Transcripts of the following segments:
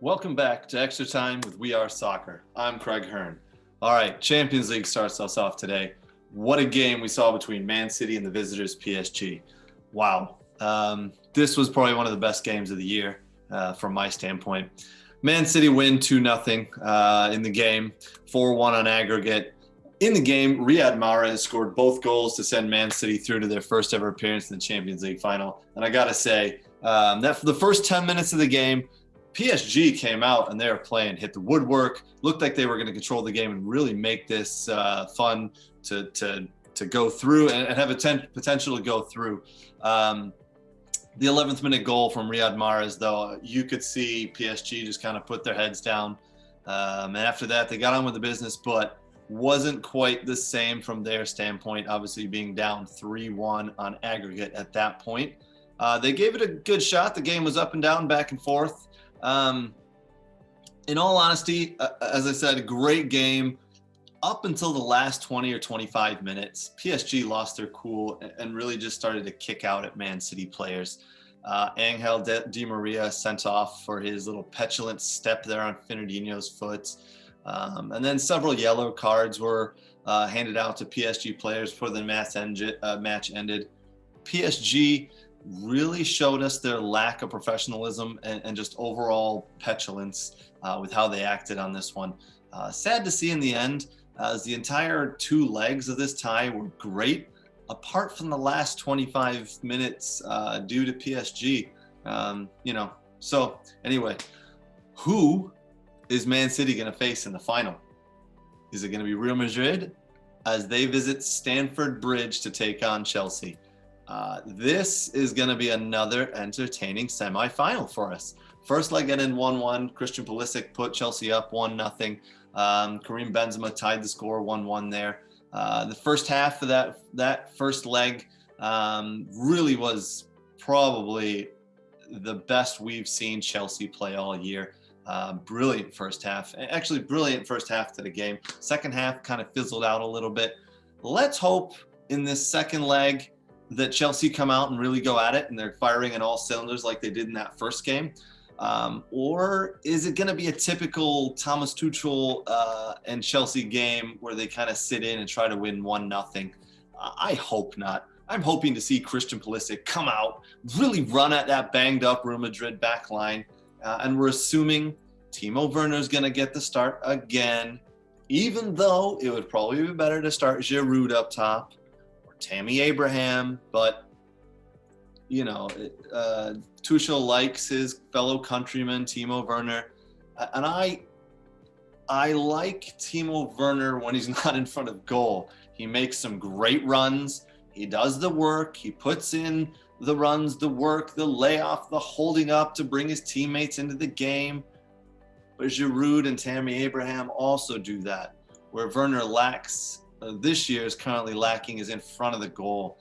Welcome back to Extra Time with We Are Soccer. I'm Craig Hearn. All right, Champions League starts us off today. What a game we saw between Man City and the visitors PSG. Wow. This was probably one of the best games of the year from my standpoint. Man City win 2-0 in the game, 4-1 on aggregate. In the game, Riyad Mahrez scored both goals to send Man City through to their first ever appearance in the Champions League final. And I got to say that for the first 10 minutes of the game, PSG came out and they were playing, hit the woodwork, looked like they were going to control the game and really make this fun to go through and have a potential to go through. The 11th minute goal from Riyad Mahrez, though, you could see PSG just kind of put their heads down. And after that, they got on with the business, but wasn't quite the same from their standpoint, obviously being down 3-1 on aggregate at that point. They gave it a good shot. The game was up and down, back and forth. In all honesty, as I said, a great game up until the last 20 or 25 minutes. PSG lost their cool and really just started to kick out at Man City players. Angel Di Maria sent off for his little petulant step there on Fernandinho's foot. And then several yellow cards were handed out to PSG players before the match ended. PSG really showed us their lack of professionalism and just overall petulance with how they acted on this one. Sad to see in the end, as the entire two legs of this tie were great, apart from the last 25 minutes due to PSG. So anyway, who is Man City going to face in the final? Is it going to be Real Madrid as they visit Stamford Bridge to take on Chelsea? This is going to be another entertaining semifinal for us. First leg ended 1-1. Christian Pulisic put Chelsea up 1-0. Karim Benzema tied the score 1-1 there. The first half of that first leg really was probably the best we've seen Chelsea play all year. Brilliant first half. Actually, brilliant first half to the game. Second half kind of fizzled out a little bit. Let's hope in this second leg that Chelsea come out and really go at it and they're firing in all cylinders like they did in that first game. Or is it going to be a typical Thomas Tuchel and Chelsea game where they kind of sit in and try to win 1-0? I hope not. I'm hoping to see Christian Pulisic come out, really run at that banged up Real Madrid back line. And we're assuming Timo Werner is going to get the start again, even though it would probably be better to start Giroud up top or Tammy Abraham. But, Tuchel likes his fellow countryman, Timo Werner. And I like Timo Werner when he's not in front of goal. He makes some great runs. He does the work. He puts in the runs, the work, the layoff, the holding up to bring his teammates into the game. But Giroud and Tammy Abraham also do that. Where Werner lacks, this year is currently lacking, is in front of the goal.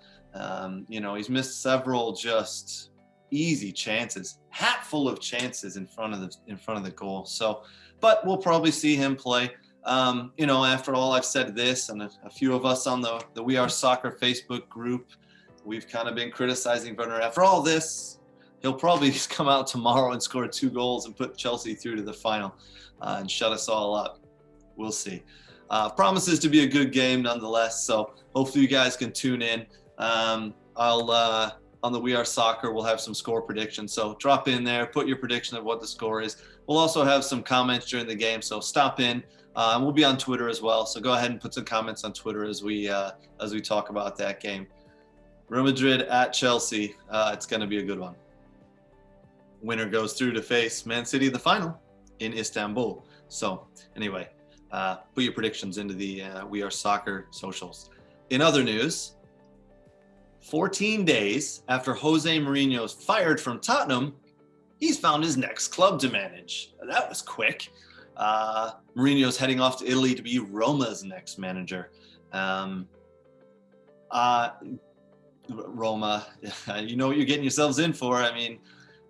He's missed several just easy chances, hatful of chances in front of the goal. So, but we'll probably see him play. After all I've said this, and a few of us on the We Are Soccer Facebook group, we've kind of been criticizing Werner. After all this, he'll probably come out tomorrow and score 2 goals and put Chelsea through to the final and shut us all up. We'll see. Promises to be a good game nonetheless. So hopefully you guys can tune in. On the We Are Soccer, we'll have some score predictions. So drop in there, put your prediction of what the score is. We'll also have some comments during the game. So stop in. And we'll be on Twitter as well. So go ahead and put some comments on Twitter as we talk about that game. Real Madrid at Chelsea. It's going to be a good one. Winner goes through to face Man City in the final in Istanbul. So anyway, put your predictions into the We Are Soccer socials. In other news, 14 days after Jose Mourinho's fired from Tottenham, he's found his next club to manage. That was quick. Mourinho's heading off to Italy to be Roma's next manager. Roma, you know what you're getting yourselves in for. I mean,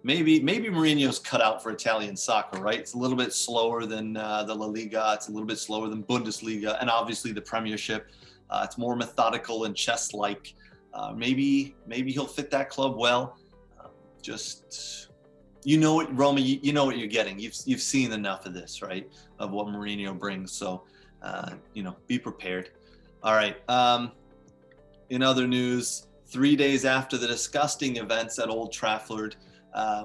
maybe Mourinho's cut out for Italian soccer, right? It's a little bit slower than the La Liga. It's a little bit slower than Bundesliga, and obviously the Premiership. It's more methodical and chess-like. Maybe he'll fit that club well. Just you know what, Roma, you know what you're getting. You've seen enough of this, right? Of what Mourinho brings. So, be prepared. All right. In other news, 3 days after the disgusting events at Old Trafford,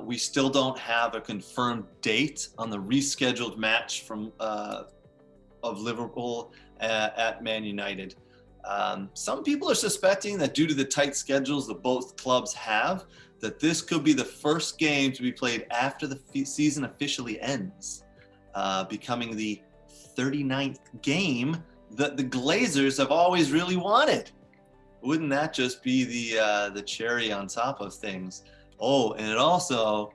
we still don't have a confirmed date on the rescheduled match of Liverpool at Man United. Some people are suspecting that due to the tight schedules that both clubs have, that this could be the first game to be played after the season officially ends, becoming the 39th game that the Glazers have always really wanted. Wouldn't that just be the cherry on top of things? Oh, and it also,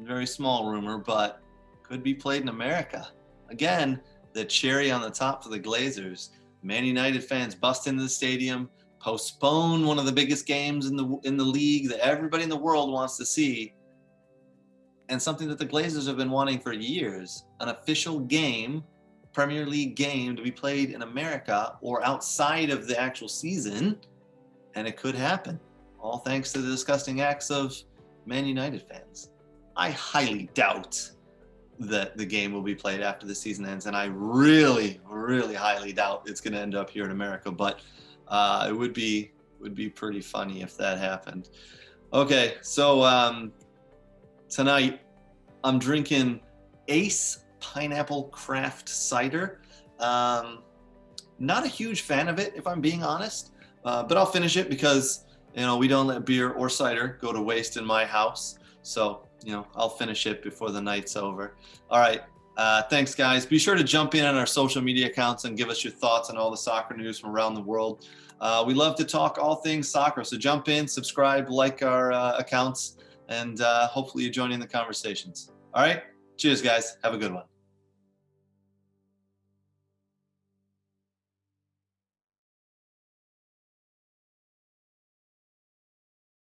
very small rumor, but could be played in America. Again, the cherry on the top for the Glazers. Man United fans bust into the stadium, postpone one of the biggest games in the league that everybody in the world wants to see, and something that the Glazers have been wanting for years, an official game, Premier League game, to be played in America or outside of the actual season, and it could happen, all thanks to the disgusting acts of Man United fans. I highly doubt that the game will be played after the season ends, and I really, really highly doubt it's going to end up here in America, but it would be pretty funny if that happened. Okay, so tonight I'm drinking Ace Pineapple Craft Cider. Not a huge fan of it, if I'm being honest, but I'll finish it because we don't let beer or cider go to waste in my house. So I'll finish it before the night's over. All right. Thanks, guys. Be sure to jump in on our social media accounts and give us your thoughts on all the soccer news from around the world. We love to talk all things soccer. So jump in, subscribe, like our accounts, and hopefully you join in the conversations. All right. Cheers, guys. Have a good one.